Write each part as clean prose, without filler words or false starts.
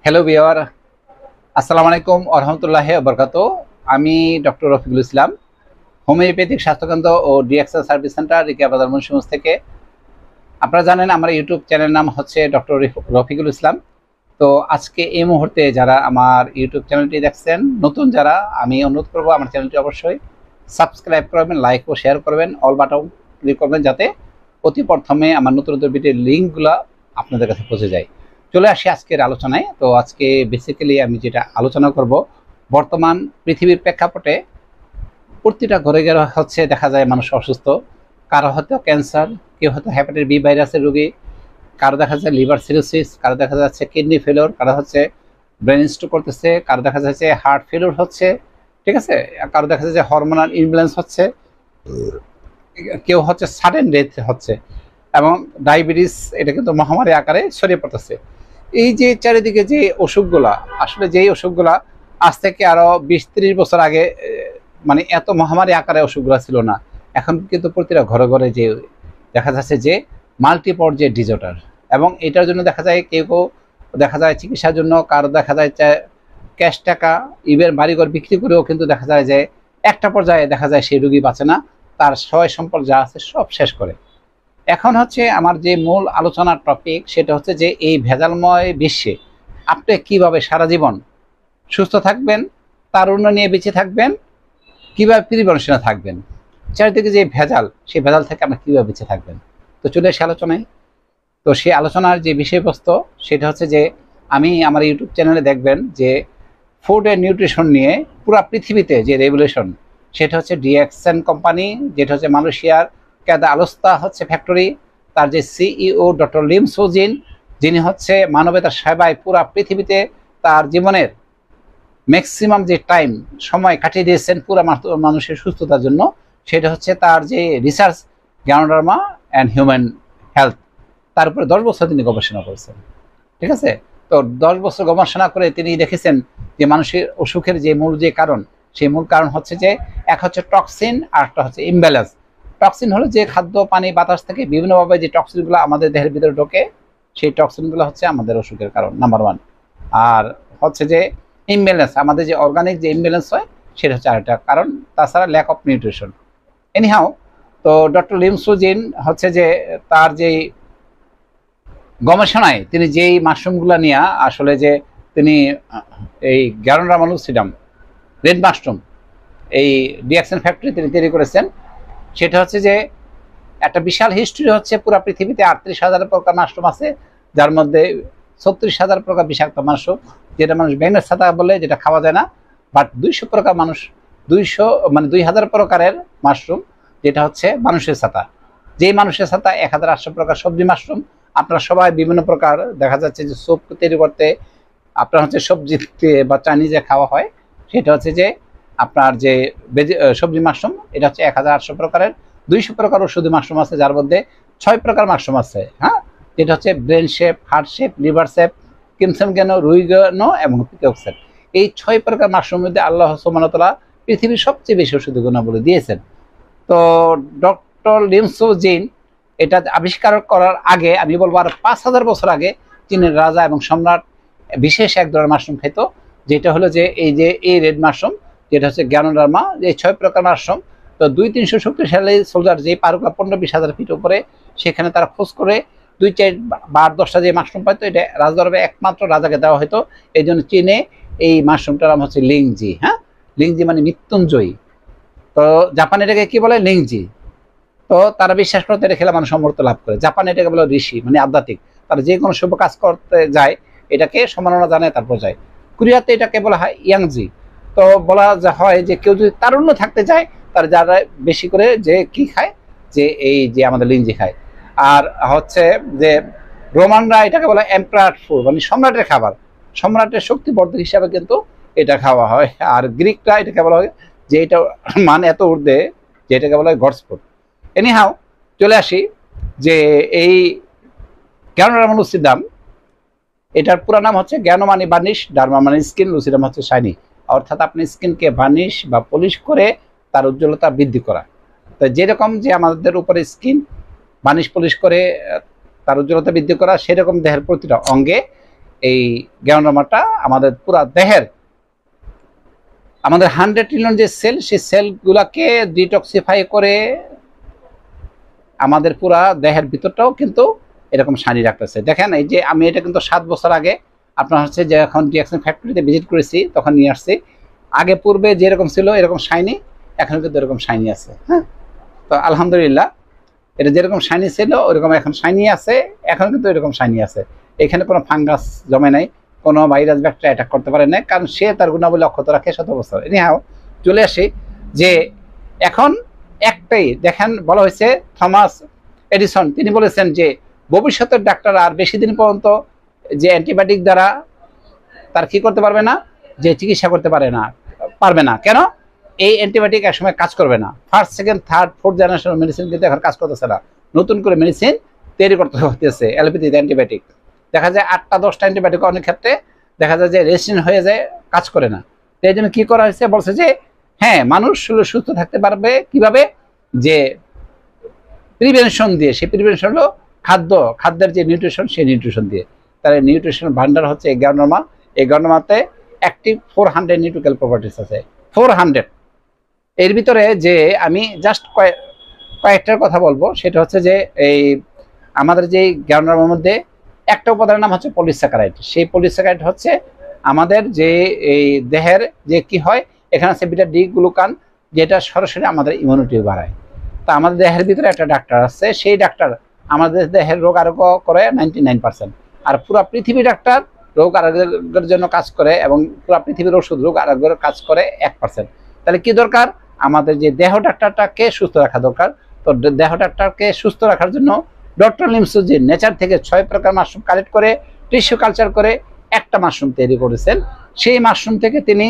Hello viewer, আসসালামু আলাইকুম ওয়া রাহমাতুল্লাহি ওয়া বারাকাতুহু। আমি ডক্টর রফিকুল ইসলাম, হোমিওপ্যাথিক স্বাস্থ্যকেন্দ্র ও ডিএক্সএল সার্ভিস সেন্টার, রিকা বাজার মুন্সিগঞ্জ থেকে। আপনারা জানেন আমার ইউটিউব চ্যানেলের নাম হচ্ছে ডক্টর রফিকুল ইসলাম। তো আজকে এই মুহূর্তে যারা আমার ইউটিউব চ্যানেলটি দেখছেন, নতুন যারা, আমি অনুরোধ করবো আমার চ্যানেলটি অবশ্যই সাবস্ক্রাইব করবেন, লাইক ও শেয়ার করবেন, অল বাটন ক্লিক করবেন, যাতে অতি প্রথমে আমার নতুন নতুন ভিডিওর লিঙ্কগুলো আপনাদের কাছে পৌঁছে যায়। চলে আসি আজকের আলোচনায়। তো আজকে বেসিক্যালি আমি যেটা আলোচনা করব, বর্তমান পৃথিবীর প্রেক্ষাপটে প্রতিটা ঘরে ঘরে হচ্ছে দেখা যায় মানুষ অসুস্থ। কারো হয়তো ক্যান্সার, কেউ হয়তো হ্যাপাটাইটিস বি ভাইরাসের রোগী, কারো দেখা যায় লিভার সিরোসিস, কারো দেখা যাচ্ছে কিডনি ফেলিওর, কারো হচ্ছে ব্রেন স্ট্রোক করতেছে, কারো দেখা যাচ্ছে হার্ট ফেলিওর হচ্ছে, ঠিক আছে, কারো দেখা যাচ্ছে হরমোনাল ইমব্যালেন্স হচ্ছে, কেউ হচ্ছে সাডেন ডেথ হচ্ছে, এবং ডায়াবেটিস এটা কিন্তু মহামারী আকারে ছড়িয়ে পড়তেছে। এই যে চারিদিকে যে অসুখগুলা, আসলে যেই অসুখগুলা আজ থেকে আরো 20-30 বছর আগে মানে এত মহামারী আকারে অসুখগুলা ছিল না। এখন কিন্তু প্রতিটা ঘরে ঘরে যে দেখা যাচ্ছে যে মাল্টিপল যে ডিজঅর্ডার, এবং এটার জন্য দেখা যায় কেউ কেউ দেখা যায় চিকিৎসার জন্য, কারো দেখা যায় ক্যাশ টাকা, ইভেন বাড়িঘর বিক্রি করেও কিন্তু দেখা যায় যে একটা পর্যায়ে দেখা যায় সেই রোগী বাঁচে না, তার সয় সম্পদ যা আছে সব শেষ করে। এখন হচ্ছে আমার যে মূল আলোচনার টপিক, সেটা হচ্ছে যে এই ভেজালময় বিশ্বে আপনি কিভাবে সারা জীবন সুস্থ থাকবেন, তারুণ্য নিয়ে বেঁচে থাকবেন, কিভাবে প্রিভেনশনে থাকবেন, চারিদিকে যে ভেজাল, সেই ভেজাল থেকে আপনি কিভাবে বেঁচে থাকবেন। তো চলে আসে আলোচনায়। তো সেই আলোচনার যে বিষয়বস্তু, সেটা হচ্ছে যে আমি আমার ইউটিউব চ্যানেলে দেখবেন যে ফুড অ্যান্ড নিউট্রিশন নিয়ে পুরো পৃথিবীতে যে রেভলিউশন, সেটা হচ্ছে ডিএক্সএন কোম্পানি, যেটা হচ্ছে মালয়েশিয়ার ক্যাদা আলোস্তা হচ্ছে ফ্যাক্টরি, তার যে সিইও ডক্টর লিম সোজিন, যিনি হচ্ছে মানবতার সেবায় পুরা পৃথিবীতে তার জীবনের ম্যাক্সিমাম যে টাইম সময় কাটিয়ে দিয়েছেন পুরা মানুষের সুস্থতার জন্য, সেটা হচ্ছে তার যে research Ganoderma and human health, তার উপরে 10 বছর তিনি গবেষণা করেছেন, ঠিক আছে। তো 10 বছর গবেষণা করে তিনি দেখেছেন যে মানুষের অসুখের যে মূল যে কারণ, সেই মূল কারণ হচ্ছে যে এক হচ্ছে টক্সিন, আর একটা হচ্ছে ইমব্যালেন্স। টক্সিন হলো যে খাদ্য, পানি, বাতাস থেকে বিভিন্নভাবে যে টক্সিনগুলো আমাদের দেহের ভিতরে ঢোকে, সেই টক্সিনগুলো হচ্ছে আমাদের অসুখের কারণ নাম্বার 1। আর হচ্ছে যে ইমব্যালেন্স, আমাদের যে অর্গানিক যে ইমব্যালেন্স হয়, সেটা হচ্ছে আরেকটা কারণ, তাছাড়া ল্যাক অফ নিউট্রিশন। এনিহাও, তো ডক্টর লিম সুজিন হচ্ছে যে তার যেই গবেষণায় তিনি যেই মাশরুমগুলো নিয়ে আসলে যে তিনি এই গ্যানোডার্মা মালুসিডাম রেড মাশরুম এই ডিএক্সএন ফ্যাক্টরি তিনি তৈরি করেছেন, সেটা হচ্ছে যে একটা বিশাল হিস্ট্রি হচ্ছে পুরো পৃথিবীতে 38,000 প্রকার মাশরুম আছে, যার মধ্যে 36,000 প্রকার বিষাক্ত মাশরুম, যেটা মানুষ ব্যাঙের ছাতা বলে, যেটা খাওয়া যায় না। বাট 200 প্রকার মানুষ, 200 মানে 2000 প্রকারের মাশরুম, যেটা হচ্ছে মানুষের ছাতা। যেই মানুষের ছাতা 1800 প্রকার সবজি মাশরুম। আপনারা সবাই বিভিন্ন প্রকার দেখা যাচ্ছে যে স্যুপ তৈরি করতে আপনার হচ্ছে সবজি বা চাইনিজে খাওয়া হয়, সেটা হচ্ছে যে আপনার যে সবজি মাশরুম, এটা হচ্ছে 1800 প্রকারের। 200 প্রকার ওষুধি মাশরুম আছে, যার মধ্যে 6 প্রকার মাশরুম আছে, হ্যাঁ, যেটা হচ্ছে brain shape, heart shape, liver shape, crimson গেনো, রুই গেনো এবং পিকক শেপ। এই 6 প্রকার মাশরুমের মধ্যে আল্লাহ সুবহানাহু ওয়া তাআলা পৃথিবীর সবচেয়ে বেশি ওষুধি গুণাবলী দিয়েছেন। তো ডক্টর লিম সো জিন এটা আবিষ্কার করার আগে, আমি বলবো আর 5000 বছর আগে, চীনের রাজা এবং সম্রাট বিশেষ এক ধরনের মাশরুম খেত, যেটা হলো যে এই রেড মাশরুম, যেটা হচ্ছে গ্যানোডার্মা। এই 6 প্রকার মাশরুম। তো 200-300 শক্তিশালী সোলজার যে পারুকা 15-20 হাজার ফিট উপরে, সেখানে তারা খোঁজ করে 2-4-10টা যে মাশরুম পাইতো, এটা রাজদরবারে একমাত্র রাজাকে দেওয়া হতো। এই জন্য চীনে এই মাশরুমটার নাম হচ্ছে লিংজি। হ্যাঁ, লিংজি মানে মৃত্যুঞ্জয়ী। তো জাপানে এটাকে কি বলে? লিংজি। তো তারা বিশ্বাস করতে এটা খেলে মানুষ অমরত্ব লাভ করে। জাপানে এটাকে বলে ঋষি, মানে আধ্যাত্মিক। তারা যে কোনো শুভ কাজ করতে যায় এটাকে সম্মাননা জানায়, তারপর যায়। কোরিয়াতে এটাকে বলা হয় ইয়াংজি। তো বলা হয় যে কেউ যদি তারুণ্য থাকতে চায়, তার যারা বেশি করে যে কি খায়, যে এই যে আমাদের লিঞ্জি খায়। আর হচ্ছে যে রোমানরা এটাকে বলে এম্পারার ফুড, মানে সম্রাটের খাবার, সম্রাটের শক্তিবর্ধক হিসাবে কিন্তু এটা খাওয়া হয়। আর গ্রিকরা এটাকে বলা হয় যে এটা মানে এত ঊর্ধ্বে, যে এটাকে বলা হয় গডস ফুড। এনিহাও, চলে আসি যে এই গ্যানোডার্মা লুসিডাম, এটার পুরো নাম হচ্ছে জ্ঞান মানে বার্নিশ, ডার্মা মানে স্কিন, লুসিডাম হচ্ছে শাইনি। অর্থাৎ আপনি স্কিনকে বার্নিশ বা পলিশ করে তার উজ্জ্বলতা বৃদ্ধি করা। তো যেরকম যে আমাদের উপরে স্কিন বার্নিশ পলিশ করে তার উজ্জ্বলতা বৃদ্ধি করা, সেরকম দেহের প্রতিটা অঙ্গে এই গ্যানোডার্মাটা আমাদের পুরা দেহের আমাদের 100 ট্রিলিয়ন যে সেল, সেই সেলগুলাকে ডিটক্সিফাই করে আমাদের পুরা দেহের ভিতরটাও কিন্তু এরকম শাইনি রাখতেছে। দেখেন এই যে আমি এটা কিন্তু 7 বছর আগে আপনার হচ্ছে যে এখন ডিএক্সএন ফ্যাক্টরিতে ভিজিট করেছি তখন নিয়ে আসছি। আগে পূর্বে যেরকম ছিল এরকম শাইনি, এখন কিন্তু এরকম শাইনি আছে। হ্যাঁ, তো আলহামদুলিল্লাহ, এটা যেরকম শাইনি ছিল ওইরকম এখন শাইনি আছে, এখন কিন্তু এরকম শাইনি আছে। এখানে কোনো ফাঙ্গাস জমে নাই, কোনো ভাইরাস ব্যাকটেরিয়া অ্যাটাক করতে পারে না, কারণ সে তার গুণাবলী অক্ষত রাখে শত বছর। এনিহাও চলে আসি যে এখন একটাই দেখেন বলা হয়েছে, থমাস এডিসন তিনি বলেছেন যে ভবিষ্যতের ডাক্তার আর বেশি দিন পর্যন্ত যে অ্যান্টিবায়োটিক দ্বারা তার কি করতে পারবে না, যে চিকিৎসা করতে পারবে না। কেন? এই অ্যান্টিবায়োটিক একসময় কাজ করবে না। First, second, third, fourth generation medicine কিন্তু এখন কাজ করতেছে না, নতুন করে মেডিসিন তৈরি করতে হতেছে। অ্যালোপ্যাথিতে অ্যান্টিবায়োটিক দেখা যায় 8টা 10টা অ্যান্টিবায়োটিক অনেক ক্ষেত্রে দেখা যায় যে রেজিস্ট্যান্ট হয়ে যায়, কাজ করে না। তো এই জন্য কি করা হয়েছে, বলছে যে হ্যাঁ, মানুষ সুস্থ থাকতে পারবে কিভাবে, যে প্রিভেনশন দিয়ে। সেই প্রিভেনশন হলো খাদ্যের যে নিউট্রিশন, সেই নিউট্রিশন দিয়ে। তার নিউট্রিশন ভান্ডার হচ্ছে এই গ্যানোডার্মা। এই গ্যানোডার্মাতে অ্যাক্টিভ 400 নিউট্রিক্যাল প্রপার্টিস আছে, 400। এর ভিতরে যে আমি জাস্ট কয়েকটার কথা বলবো, সেটা হচ্ছে যে এই আমাদের যে গ্যানোডার্মার মধ্যে একটা উপাদানের নাম হচ্ছে পলিস্যাকারাইড। সেই পলিস্যাকারাইড হচ্ছে আমাদের যে এই দেহের যে কি হয়, এখানে আছে বিটা ডি গ্লুকান, যেটা সরাসরি আমাদের ইমিউনিটি বাড়ায়। তা আমাদের দেহের ভিতরে একটা ডাক্তার আছে, সেই ডাক্তার আমাদের দেহের রোগ আরোগ্য করে 99%, আর পুরো পৃথিবী ডাক্তার রোগ আরোগ্যের জন্য কাজ করে, এবং পুরো পৃথিবীর ওষুধ রোগ আরোগ্যের কাজ করে 1%। তাহলে কি দরকার, আমাদের যে দেহ ডাক্তারটাকে সুস্থ রাখা দরকার। তো দেহ ডাক্তারকে সুস্থ রাখার জন্য ডক্টর লিমসুজি নেচার থেকে 6 প্রকার মাশরুম কালেক্ট করে টিস্যু কালচার করে একটা মাশরুম তৈরি করেছেন। সেই মাশরুম থেকে তিনি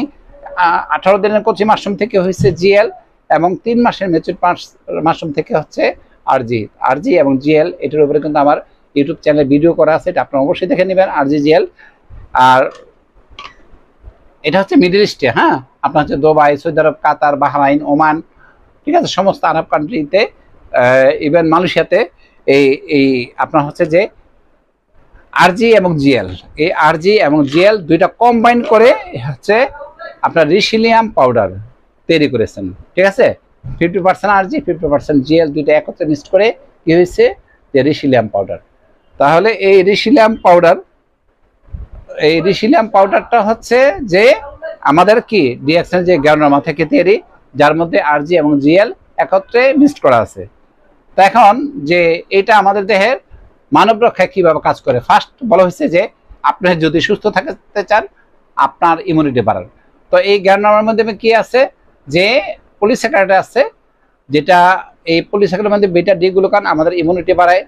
18 দিনের কচি মাশরুম থেকে হয়েছে জিএল, এবং 3 মাসের ম্যাচিউর মাশরুম থেকে হচ্ছে আরজি এবং জিএল। এটার উপরে কিন্তু আমার ইউটিউব চ্যানেলে ভিডিও করা আছে, এটা আপনারা অবশ্যই দেখে নেবেন, আরজি জিএল। আর এটা হচ্ছে মিডল ইস্টে, হ্যাঁ, আপনার হচ্ছে দুবাই, সৌদি আরব, কাতার, বাহরাইন, ওমান, ঠিক আছে, সমস্ত আরব কান্ট্রিতে, ইভেন মালয়েশিয়াতে এই আপনার হচ্ছে যে আরজি এবং জিএল, এই আরজি এবং জিএল দুইটা কম্বাইন করে হচ্ছে আপনার রিসিলিয়াম পাউডার তৈরি করেছেন। ঠিক আছে, 50% আরজি 50% জিএল দুইটা একত্রে মিক্সড করে কি হয়েছে, যে রিসিলিয়াম পাউডার। তাহলে এই রিসিলিয়াম পাউডারটা হচ্ছে যে আমাদের কি ডিএক্সএন যে গ্যানোডার্মা থেকে তৈরি, যার মধ্যে আরজি এবং জিএল একত্রে মিক্সড করা আছে। তা এখন যে এটা আমাদের দেহের মানব রক্ষায় কিভাবে কাজ করে, ফার্স্ট বলা হয়েছে যে আপনি যদি সুস্থ থাকতে চান, আপনার ইমিউনিটি বাড়ান। তো এই গ্যানোডার্মার মধ্যে কি আছে, যে পলিস্যাকারাইড আছে, যেটা এই পলিস্যাকারাইডের মধ্যে বিটা ডি গ্লুকান আমাদের ইমিউনিটি বাড়ায়।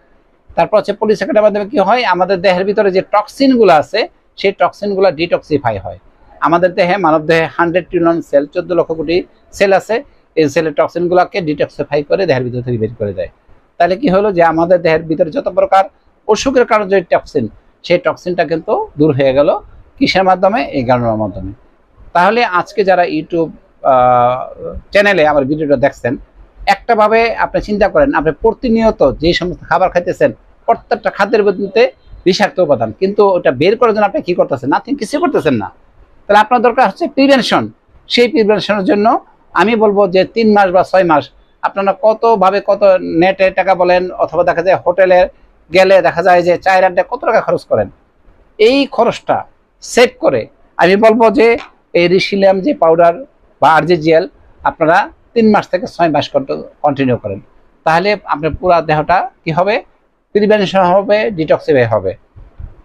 তারপর হচ্ছে পলিস্যাকারাইডের মাধ্যমে কি হয়, আমাদের দেহের ভিতরে যে টক্সিনগুলো আছে, সেই টক্সিনগুলো ডিটক্সিফাই হয়। আমাদের দেহে, মানব দেহে 100 trillion sell, 14 lakh crore sell আছে। এই সেলের টক্সিনগুলোকে ডিটক্সিফাই করে দেহের ভিতর থেকে বের করে দেয়। তাহলে কি হলো, যে আমাদের দেহের ভিতরে যত প্রকার অসুখের কারণে যে টক্সিন, সেই টক্সিনটা কিন্তু দূর হয়ে গেল কিসের মাধ্যমে, এই গ্যানোডার্মার মাধ্যমে। তাহলে আজকে যারা ইউটিউব চ্যানেলে আমার ভিডিওটা দেখছেন, একটা ভাবে আপনি চিন্তা করেন, আপনি প্রতিনিয়ত যে সমস্ত খাবার খাইতেছেন, প্রত্যেকটা খাদ্যের মধ্যে বিষাক্ত উপাদান, কিন্তু ওটা বের করার জন্য আপনি কি করতেছেন, নাথিং, কিছু করতেছেন না। তাহলে আপনার দরকার হচ্ছে প্রিভেনশন। সেই প্রিভেনশনের জন্য আমি বলবো যে 3 মাস বা 6 মাস আপনারা কত নেটে টাকা বলেন, অথবা দেখা যায় হোটেলে গেলে দেখা যায় যে 4-8 কত টাকা খরচ করেন, এই খরচটা সেভ করে আমি বলবো যে এই রিসিলিয়াম যে পাউডার বা আরজিজিএল আপনারা 3 মাস থেকে 6 মাস কন্টিনিউ করেন, তাহলে আপনার পুরো দেহটা কি হবে, প্রিভেনশন হবে, ডিটক্সিফাই হবে।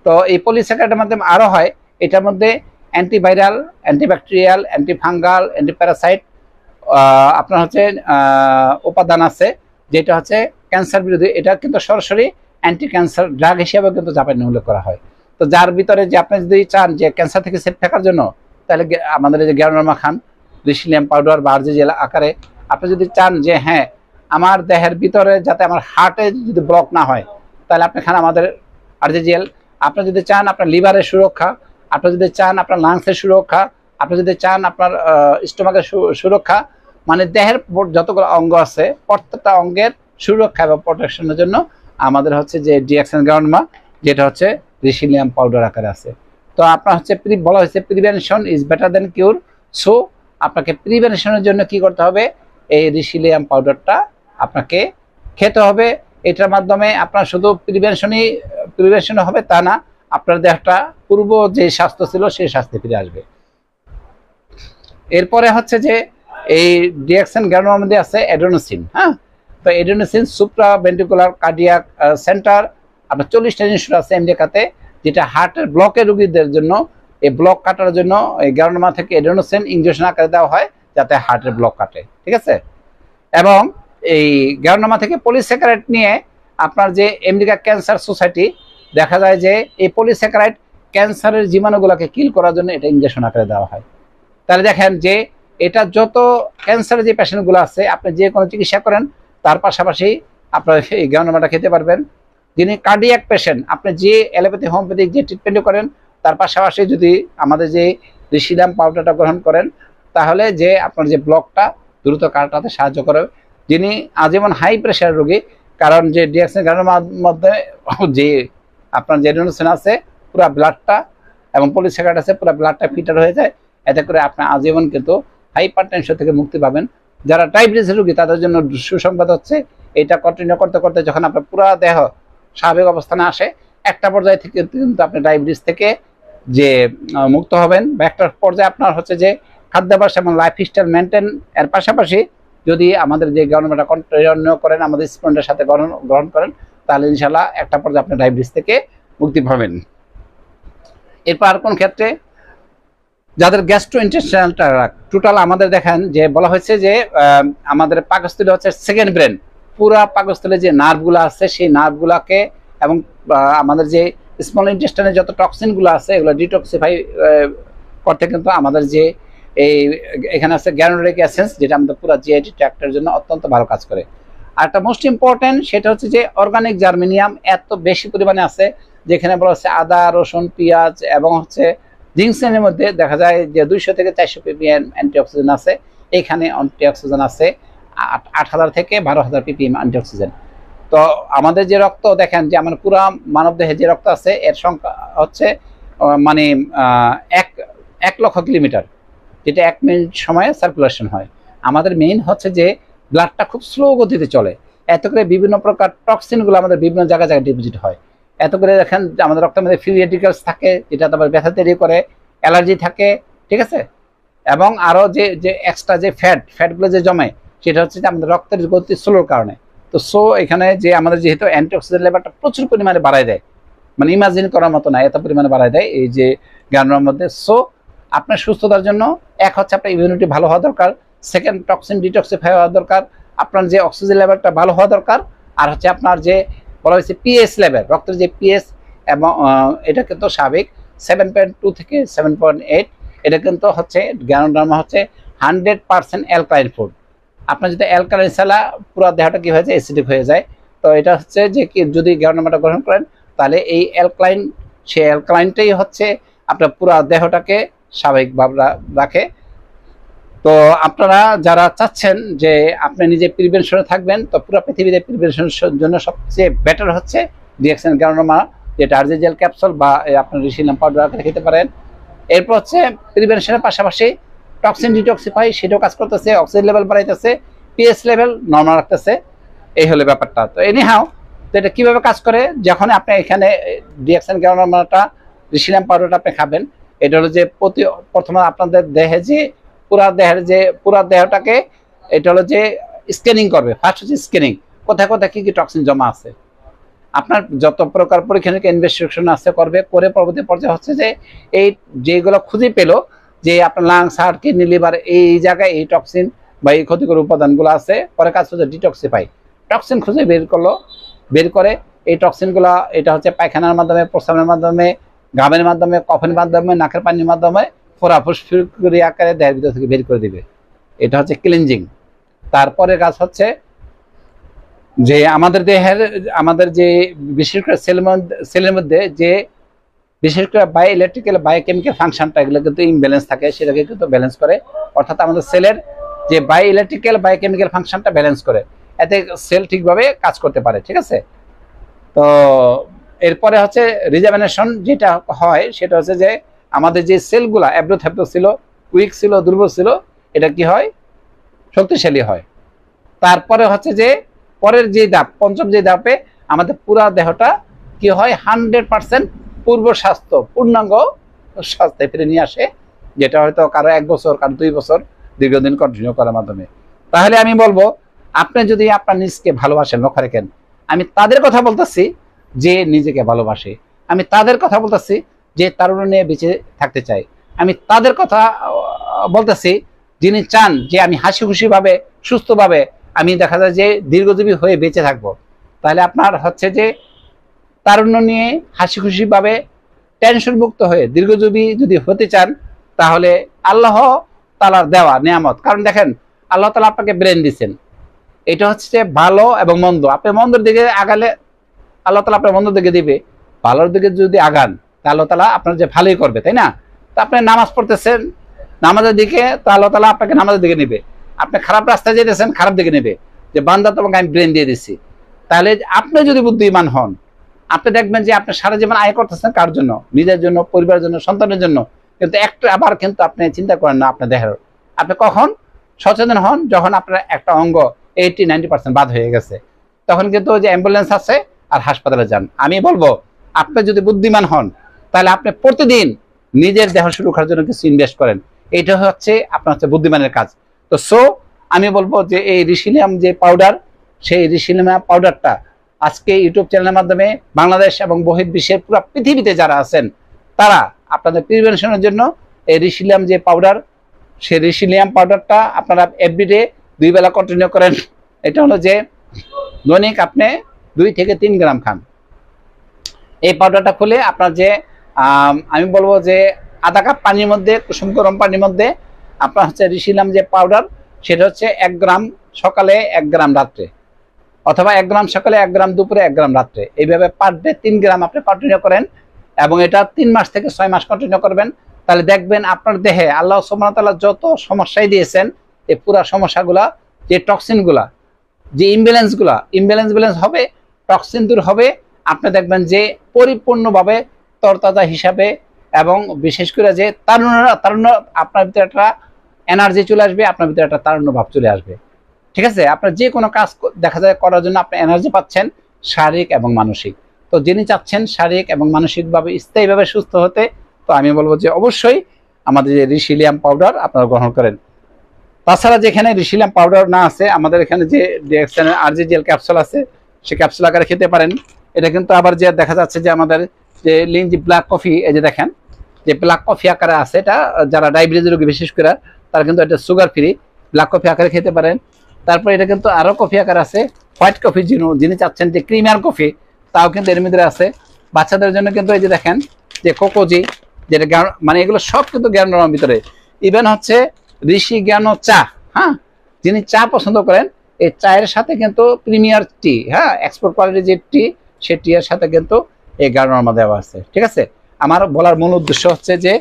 তো এই পলিস্যাকারাইডের মাধ্যমে আরো হয়, এটার মধ্যে অ্যান্টিভাইরাল, অ্যান্টিব্যাকটেরিয়াল, অ্যান্টিফাঙ্গাল, অ্যান্টিপ্যারাসাইট আপনার হচ্ছে উপাদান আছে, যেটা হচ্ছে ক্যান্সার বিরোধী। এটা কিন্তু সরাসরি অ্যান্টি ক্যান্সার ড্রাগ হিসেবে কিন্তু জাপানে উল্লেখ করা হয়। তো যার ভিতরে যে আপনি যদি চান যে ক্যান্সার থেকে সেফ থাকার জন্য, তাহলে আমাদের যে গ্যানোডার্মা খান, রিসিলিয়াম পাউডার বা আরজিজিএল আকারে। আপনি যদি চান যে হ্যাঁ, আমার দেহের ভিতরে যাতে আমার হার্টে যদি ব্লক না হয়, তাহলে আপনি খান আমাদের আরজিজিএল। আপনি যদি চান আপনার লিভারের সুরক্ষা, আপনি যদি চান আপনার লাংসের সুরক্ষা, আপনি যদি চান আপনার স্টোমাকের সুরক্ষা, মানে দেহের যতগুলো অঙ্গ আছে প্রত্যেকটা অঙ্গের সুরক্ষা এবং প্রোটেকশনের জন্য আমাদের হচ্ছে যে ডিএক্সএন গ্যানোডার্মা, যেটা হচ্ছে রিসিলিয়াম পাউডার আকারে আছে। তো আপনার হচ্ছে বলা হয়েছে prevention is better than cure. So আপনাকে প্রিভেনশনের জন্য কি করতে হবে, এই রিসিলিয়াম পাউডারটা আপনাকে খেতে হবে। এটার মাধ্যমে আপনার শুধু প্রিভেনশন হবে তা না, আপনার দেহটা পূর্ব যে স্বাস্থ্য ছিল সেই স্বাস্থ্যে ফিরে আসবে। এরপরে হচ্ছে যে এই ডিএক্সএন গ্রানুলার মধ্যে আছে অ্যাডেনোসিন। হ্যাঁ, তো adenosine supra ventricular cardiac centre, আপনার 40টা জিনিস আছে আমেরিকাতে, যেটা হার্টের ব্লকের রোগীদের জন্য, এই ব্লক কাটার জন্য এই গ্রানুলা থেকে অ্যাডেনোসিন ইনজেকশন আকারে দেওয়া হয় যাতে হার্টের ব্লক কাটে, ঠিক আছে। এবং এই গ্রানুলা থেকে পলিস্যাকারাইড নিয়ে আপনার যে আমেরিকা ক্যান্সার সোসাইটি, দেখা যায় যে এই পলিস্যাকারাইড ক্যান্সারের জীবাণুগুলোকে কিল করার জন্য এটা ইনজেকশন আকারে দেওয়া হয়। তাহলে দেখেন যে এটা যত ক্যান্সারের যে পেশেন্টগুলো আছে, আপনি যে কোনো চিকিৎসা করেন তার পাশাপাশি আপনার এই গ্রানুলাটা খেতে পারবেন। যিনি কার্ডিয়াক পেশেন্ট, আপনি যে অ্যালোপ্যাথি হোমিওপ্যাথিক যে ট্রিটমেন্ট করেন তার পাশাপাশি যদি আমাদের যে রিসিলিয়াম পাউডারটা গ্রহণ করেন, তাহলে যে আপনার যে ব্লকটা দ্রুত কাটাতে সাহায্য করে। যিনি আজীবন হাই প্রেশার রোগী, কারণ যে ডিএক্সএন গ্রানুলার মধ্যে যে আপনার যে অ্যাডেনোসিন আছে পুরো ব্লাডটা এবং পলিস্যাকারাইড আছে পুরো ব্লাডটা ফিল্টার হয়ে যায়, এতে করে আপনি আজীবন কিন্তু হাইপার টেনশন থেকে মুক্তি পাবেন। যারা ডায়াবেটিস রোগী তাদের জন্য সুসংবাদ হচ্ছে, এটা কন্টিনিউ করতে করতে যখন আপনার পুরো দেহ স্বাভাবিক অবস্থানে আসে, একটা পর্যায়ে থেকে কিন্তু আপনি ডায়াবেটিস থেকে যে মুক্ত হবেন, বা একটা পর্যায়ে আপনার হচ্ছে যে খাদ্যাভ্যাস এবং লাইফস্টাইল মেনটেন এর পাশাপাশি যদি আমাদের যে গ্রানুলাটা কন্টিনিউ করেন, আমাদের স্টুডেন্টের সাথে গ্রহণ করেন, তাহলে ইনশাল্লাহ একটা পর্যায়ে আপনি ডায়াবেটিস থেকে মুক্তি পাবেন। এরপর আর কোন ক্ষেত্রে যাদের গ্যাস্ট্রোইন্টেস্টাইনাল ট্র্যাক্ট, টোটাল আমাদের দেখেন যে বলা হয়েছে যে আমাদের পাকস্থলী হচ্ছে সেকেন্ড ব্রেন। পুরা পাকস্থলী যে নার্ভগুলো আছে সেই নার্ভগুলোকে এবং আমাদের যে স্মল ইন্টেস্টাইনের যত টক্সিনগুলো আছে এগুলো ডিটক্সিফাই করতে কিন্তু আমাদের যে এই এখানে আছে গ্যানোরিক অ্যাসেন্স, যেটা আমাদের পুরো জিআইটি ট্র্যাক্টের জন্য অত্যন্ত ভালো কাজ করে। আর একটা মোস্ট ইম্পর্টেন্ট সেটা হচ্ছে যে অর্গানিক জার্মেনিয়াম এত বেশি পরিমাণে আছে, যেখানে বলা হচ্ছে আদা, রসুন, পেঁয়াজ এবং হচ্ছে জিংসেনের মধ্যে দেখা যায় যে 200 থেকে 400 ppm অ্যান্টিঅক্সিডেন্ট আছে। এখানে অ্যান্টিঅক্সিডেন্ট আছে 8000 থেকে 12000 ppm অ্যান্টিঅক্সিডেন্ট। তো আমাদের যে রক্ত দেখেন যে আমার পুরা মানব দেহে যে রক্ত আছে এর সংখ্যা হচ্ছে মানে 1 লক্ষ কিলোমিটার, যেটা 1 মিনিট সময়ে সার্কুলেশন হয়। আমাদের মেইন হচ্ছে যে ব্লাডটা খুব স্লো গতিতে চলে, এত করে বিভিন্ন প্রকার টক্সিনগুলো আমাদের বিভিন্ন জায়গায় ডিপোজিট হয়। এত করে দেখেন আমাদের রক্তের মধ্যে ফ্রি রেডিক্যালস থাকে, যেটা তারপর ব্যথা তৈরি করে, অ্যালার্জি থাকে, ঠিক আছে। এবং আরও যে এক্সট্রা যে ফ্যাটগুলো যে জমে সেটা হচ্ছে যে আমাদের রক্তের গতি স্লোর কারণে। তো সো এখানে যে আমাদের যেহেতু অ্যান্টিঅক্সিডেন্ট লেভেলটা প্রচুর পরিমাণে বাড়ায় দেয়, মানে ইমাজিন করার মতো না, এত পরিমাণে বাড়ায় দেয় এই যে গ্রানুলার মধ্যে। সো আপনার সুস্থতার জন্য এক হচ্ছে আপনার ইমিউনিটি ভালো হওয়া দরকার, সেকেন্ড টক্সিন ডিটক্সিফাই হওয়া দরকার, আপনার যে অক্সিজেন লেভেলটা ভালো হওয়া দরকার, আর হচ্ছে আপনার যে বলা হয়েছে পিএস লেভেল, রক্তের যে পিএস এবং এটা কিন্তু স্বাভাবিক 7.2 থেকে 7.8। এটা কিন্তু হচ্ছে গ্রানুলার হচ্ছে 100% অ্যালকালাইন ফুড। আপনার যদি অ্যালকালাইন ছাড়া পুরো দেহটা কি হয়ে যায়, অ্যাসিডিক হয়ে যায়। তো এটা হচ্ছে যে কি যদি গ্রানুলাটা গ্রহণ করেন তাহলে এই অ্যালকালাইন, সেই অ্যালকালাইনটাই হচ্ছে আপনার পুরো দেহটাকে স্বাভাবিকভাবে রাখে। তো আপনারা যারা চাচ্ছেন যে আপনি নিজে প্রিভেনশনে থাকবেন, তো পুরো পৃথিবীতে প্রিভেনশনের জন্য সবচেয়ে বেটার হচ্ছে ডিএক্সএন গ্রানুলা, যেটা আরজিজেল ক্যাপসুল বা আপনার রিসিলিয়াম পাউডার আকারে খেতে পারেন। এরপর হচ্ছে প্রিভেনশনের পাশাপাশি টক্সিন ডিটক্সিফাই, সেটাও কাজ করতেছে, অক্সিজেন লেভেল বাড়াইতেছে, পিএস লেভেল নর্মাল রাখতেছে। এই হলো ব্যাপারটা। তো এনিহাও তো এটা কীভাবে কাজ করে, যখন আপনি এখানে ডিএক্সএন গ্রানুলাটা রিসিলিয়াম পাউডারটা আপনি খাবেন, এটা হলো যে প্রথমে আপনাদের দেহে যে পুরা দেহটাকে এটা হলো যে স্ক্যানিং করবে। ফার্স্ট হচ্ছে স্ক্যানিং, কোথায় কোথায় কি কি টক্সিন জমা আছে, আপনার যত প্রকার পরীক্ষা নিরীক্ষা ইনভেস্টিগেশন আছে করবে, করে পরবর্তী পর্যায়ে হচ্ছে যে এই যেগুলো খুঁজে পেলো যে আপনার লাংস, হার্ট, কিডনি, লিভার এই জায়গায় এই টক্সিন বা এই ক্ষতিকর উপাদানগুলো আছে, পরে কাজ হচ্ছে ডিটক্সিফাই। টক্সিন খুঁজে বের করে এই টক্সিনগুলো এটা হচ্ছে পায়খানার মাধ্যমে, প্রস্রাবের মাধ্যমে, ঘামের মাধ্যমে, কফের মাধ্যমে, নাকের পানির মাধ্যমে ফুসফুস আকারে দেহের ভিতর থেকে বের করে দিবে। এটা হচ্ছে ক্লিনজিং। তারপরে কাজ হচ্ছে যে আমাদের দেহের আমাদের যে বিশেষ করে সেলের মধ্যে যে বিশেষ করে বায়োইলেকট্রিক্যাল বায়োকেমিক্যাল ফাংশনটা, এগুলো কিন্তু ইমব্যালেন্স থাকে, সেটাকে কিন্তু ব্যালেন্স করে। অর্থাৎ আমাদের সেলের যে বায়োইলেকট্রিক্যাল বায়োকেমিক্যাল ফাংশনটা ব্যালেন্স করে, এতে সেল ঠিকভাবে কাজ করতে পারে, ঠিক আছে। তো এরপরে হচ্ছে রিজার্ভেশন যেটা হয় সেটা হচ্ছে যে আমাদের যে সেলগুলা অ্যাব্রোথ্যাব্রো ছিল, উইক ছিল, দুর্বল ছিল, এটা কি হয়, শক্তিশালী হয়। তারপরে হচ্ছে যে পরের যে ধাপ, পঞ্চম যে ধাপে আমাদের পুরা দেহটা কি হয়, 100% পূর্ব স্বাস্থ্য, পূর্ণাঙ্গ স্বাস্থ্যে ফিরে নিয়ে আসে, যেটা হয়তো কারো 1 বছর, কারো 2 বছর দীর্ঘদিন কন্টিনিউ করার মাধ্যমে। তাহলে আমি বলবো, আপনি যদি আপনার নিজকে ভালোবাসেন, লক্ষ্য রাখেন, আমি তাদের কথা বলতেছি যে নিজেকে ভালোবাসে, আমি তাদের কথা বলতেছি যে তারুণ্য নিয়ে বেঁচে থাকতে চাই, আমি তাদের কথা বলতেছি যিনি চান যে আমি হাসি খুশি ভাবে, সুস্থভাবে আমি দেখা যায় যে দীর্ঘজীবী হয়ে বেঁচে থাকবো। তাহলে আপনার হচ্ছে যে তারুণ্য নিয়ে হাসি খুশি ভাবে টেনশন মুক্ত হয়ে দীর্ঘজীবী যদি হতে চান, তাহলে আল্লাহ তাআলার দেওয়া নিয়ামত, কারণ দেখেন আল্লাহ তাআলা আপনাকে ব্রেন দিচ্ছেন, এটা হচ্ছে ভালো এবং মন্দ। আপনি মন্দের দিকে আগালে আল্লাহ তাআলা আপনার মন্দ দিকে দিবে, ভালোর দিকে যদি আগান তা আল্লাহ তাআলা আপনার যে ভালোই করবে, তাই না? তা আপনি নামাজ পড়তেছেন, নামাজের দিকে, তা আল্লাহ তাআলা আপনাকে নামাজের দিকে নেবে। আপনি খারাপ রাস্তায় যেতেছেন, খারাপ দিকে নেবে, যে বান্দা তোমাকে আমি ব্রেন দিয়ে দিচ্ছি। তাহলে আপনি যদি বুদ্ধিমান হন, আপনি দেখবেন যে আপনি সারা জীবন আয় করতেছেন কার জন্য, নিজের জন্য, পরিবারের জন্য, সন্তানের জন্য, কিন্তু একটা আবার কিন্তু আপনি চিন্তা করেন না আপনার দেহের। আপনি কখন সচেতন হন? যখন আপনার একটা অঙ্গ 80-90% বাদ হয়ে গেছে, তখন কিন্তু যে অ্যাম্বুলেন্স আছে আর হাসপাতালে যান। আমি বলবো, আপনি যদি বুদ্ধিমান হন, তাহলে আপনি প্রতিদিন নিজের দেহ সুরক্ষার জন্য কিছু ইনভেস্ট করেন। এটা হচ্ছে আপনার হচ্ছে বুদ্ধিমানের কাজ। তো আমি বলবো যে এই রিসিলিয়াম যে পাউডার, সেই রিসিলিয়াম পাউডারটা আজকে ইউটিউব চ্যানেলের মাধ্যমে বাংলাদেশ এবং বহির্বিশ্বের পুরো পৃথিবীতে যারা আছেন, তারা আপনাদের প্রিভেনশনের জন্য এই রিসিলিয়াম যে পাউডার, সেই রিসিলিয়াম পাউডারটা আপনারা এভরিডে 2 বেলা কন্টিনিউ করেন। এটা হলো যে দৈনিক আপনি 2 থেকে 3 গ্রাম খান। এই পাউডারটা খুলে আপনার যে আমি বলবো যে আধা কাপ পানির মধ্যে, কুসুম গরম পানির মধ্যে আপনার হচ্ছে রিসিলিয়াম যে পাউডার, সেটা হচ্ছে 1 গ্রাম সকালে, 1 গ্রাম রাত্রে, অথবা 1 গ্রাম সকালে, 1 গ্রাম দুপুরে, 1 গ্রাম রাত্রে, এইভাবে পার ডে 3 গ্রাম আপনি কন্টিনিউ করেন, এবং এটা 3 মাস থেকে 6 মাস কন্টিনিউ করবেন। তাহলে দেখবেন আপনার দেহে আল্লাহ সুবহানাহু ওয়া তাআলা যত সমস্যাই দিয়েছেন, এই পুরা সমস্যাগুলা, যে টক্সিনগুলা, যে ইমব্যালেন্স হবে, টক্সিন দূর হবে। আপনি দেখবেন যে পরিপূর্ণভাবে তরতাজা হিসাবে, এবং বিশেষ করে যে তারুণ্য আপনার ভিতরে একটা এনার্জি চলে আসবে, আপনার ভিতরে একটা তারুণ্য ভাব চলে আসবে। ঠিক আছে? আপনার যে কোনো কাজ দেখা যায় করার জন্য আপনি এনার্জি পাচ্ছেন, শারীরিক এবং মানসিক। তো যিনি চাচ্ছেন শারীরিক এবং মানসিকভাবে স্থায়ীভাবে সুস্থ হতে, তো আমি বলবো যে অবশ্যই আমাদের যে রিসিলিয়াম পাউডার আপনারা গ্রহণ করেন। তাছাড়া যেখানে রিসিলিয়াম পাউডার না আছে, আমাদের এখানে যে ডিএক্সএন আরজিজিএল ক্যাপসুল আছে, সে ক্যাপসুল আকারে খেতে পারেন। এটা কিন্তু আবার যে দেখা যাচ্ছে যে আমাদের যে লিঞ্জি ব্ল্যাক কফি, এই যে দেখেন যে ব্ল্যাক কফি আকারে আছে, এটা যারা ডায়াবেটিস রোগী বিশেষ করে, তারা কিন্তু এটা সুগার ফ্রি ব্ল্যাক কফি আকারে খেতে পারেন। তারপর এটা কিন্তু আরো কফি আকার আছে, হোয়াইট কফি, যিনি চাচ্ছেন যে ক্রিমিয়ার কফি, তাও কিন্তু এর মধ্যে আছে। বাচ্চাদের জন্য কিন্তু এই যে দেখেন যে কোকোজি, যেটা মানে এগুলো সব কিন্তু জ্ঞানর ভিতরে। ইভেন হচ্ছে ঋষি জ্ঞান চা, হ্যাঁ, যিনি চা পছন্দ করেন, এই চায়ের সাথে কিন্তু প্রিমিয়ার টি, হ্যাঁ, এক্সপোর্ট কোয়ালিটি যে টি, সে টি এর সাথে কিন্তু এই জ্ঞাননামা দেওয়া আছে। ঠিক আছে? আমার বলার মূল উদ্দেশ্য হচ্ছে যে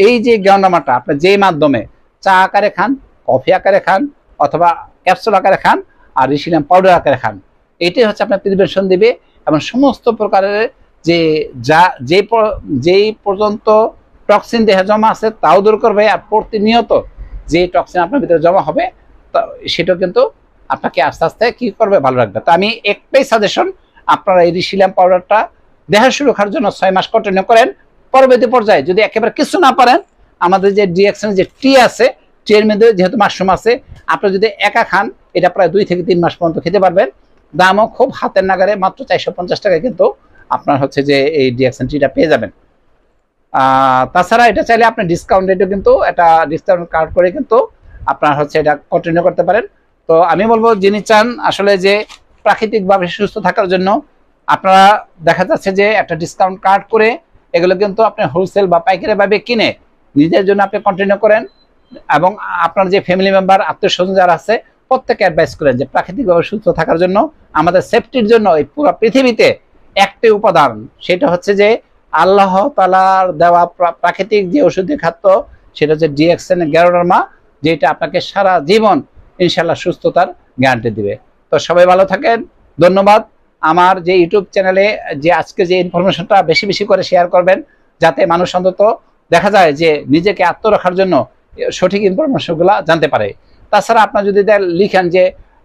এই যে জ্ঞাননামাটা আপনি যেই মাধ্যমে চা আকারে খান, কফি আকারে খান, অথবা ক্যাপসুল আকারে খান, আর রিসিলিয়াম পাউডার আকারে খান, এটাই হচ্ছে আপনার প্রিভেনশন দিবে, এবং সমস্ত প্রকারের যে যেই পর্যন্ত টক্সিন দেহে জমা আছে তাও দূর করবে, আর প্রতিনিয়ত যে টক্সিন আপনার ভিতরে জমা হবে সেটা কিন্তু আপনাকে আস্তে আস্তে কি করবে, ভালো রাখবে। তো আমি একটাই সাজেশন, আপনারা এই রিসিলিয়াম পাউডারটা দেহের সুরক্ষার জন্য 6 মাস কন্টিনিউ করেন। পরবর্তী পর্যায়ে যদি একেবারে কিছু না পারেন, আমাদের যে ডিএক্সএন যে টি আছে, টি এর মধ্যে যেহেতু মাশরুম আছে, আপনি যদি একা খান, এটা প্রায় 2 থেকে 3 মাস পর্যন্ত খেতে পারবেন। দামও খুব হাতের নাগারে, মাত্র 450 টাকায় কিন্তু আপনার হচ্ছে যে এই ডিএক্সএন টিটা পেয়ে যাবেন। তাছাড়া এটা চাইলে আপনি ডিসকাউন্ট রেটও কিন্তু একটা ডিসকাউন্ট কার্ড করে কিন্তু আপনার হচ্ছে এটা কন্টিনিউ করতে পারেন। তো আমি বলবো, যিনি চান আসলে যে প্রাকৃতিকভাবে সুস্থ থাকার জন্য, আপনারা দেখা যাচ্ছে যে একটা ডিসকাউন্ট কার্ড করে এগুলো কিন্তু আপনি হোলসেল বা পাইকারি ভাবে কিনে নিজের জন্য আপনি কন্টিনিউ করেন, এবং আপনার যে ফ্যামিলি মেম্বার, আত্মীয় স্বজন যারা আছে, প্রত্যেকে অ্যাডভাইস করেন যে প্রাকৃতিকভাবে সুস্থ থাকার জন্য, আমাদের সেফটির জন্য এই পুরো পৃথিবীতে একটি উপাদান, সেটা হচ্ছে যে আল্লাহ তাআলার দেওয়া প্রাকৃতিক যে ওষুধি খাদ্য, সেটা হচ্ছে ডিএক্সএন গ্যানোডার্মা, যেটা আপনাকে সারা জীবন ইনশাল্লাহ সুস্থতার গ্যারান্টি দিবে। তো সবাই ভালো থাকেন, ধন্যবাদ। আমার যে ইউটিউব চ্যানেলে যে আজকে যে ইনফরমেশনটা বেশি বেশি করে শেয়ার করবেন, যাতে মানুষ অন্তত দেখা যায় যে নিজেকে আত্মরক্ষার জন্য সঠিক ইনফরমেশনগুলো জানতে পারে। তাছাড়া আপনার যদি লিখেন যে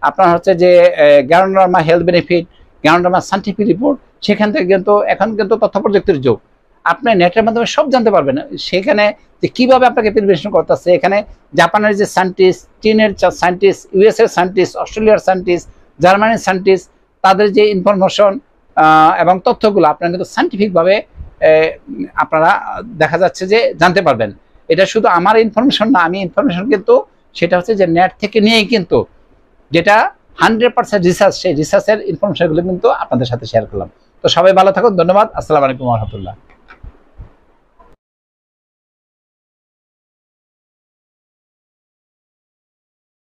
আপনার হচ্ছে যে গ্যারান্ডারমা হেলথ বেনিফিট, গ্যারান্ডারমা সায়েন্টিফিক রিপোর্ট, সেখান থেকে কিন্তু এখন কিন্তু তথ্য প্রযুক্তির যুগ, আপনি নেটের মাধ্যমে সব জানতে পারবেন। সেখানে যে কিভাবে আপনাকে প্রিপারেশন করতেছে, এখানে জাপানের যে সায়েন্টিস্ট, চীনের সায়েন্টিস্ট, ইউএস এর সায়েন্টিস্ট, অস্ট্রেলিয়ার সায়েন্টিস্ট, জার্মানির সায়েন্টিস্ট, তাদের যে ইনফরমেশন এবং তথ্যগুলো আপনারা কিন্তু সায়েন্টিফিকভাবে আপনারা দেখা যাচ্ছে যে জানতে পারবেন। এটা শুধু আমার ইনফরমেশন না, আমি ইনফরমেশন কিন্তু সেটা হচ্ছে যে নেট থেকে নিয়েই কিন্তু যেটা 100% রিসার্চ, সেই রিসার্চের ইনফরমেশনগুলো কিন্তু আপনাদের সাথে শেয়ার করলাম। তো সবাই ভালো থাকুন, ধন্যবাদ, আসসালামু আলাইকুম ওয়া রাহমাতুল্লাহ।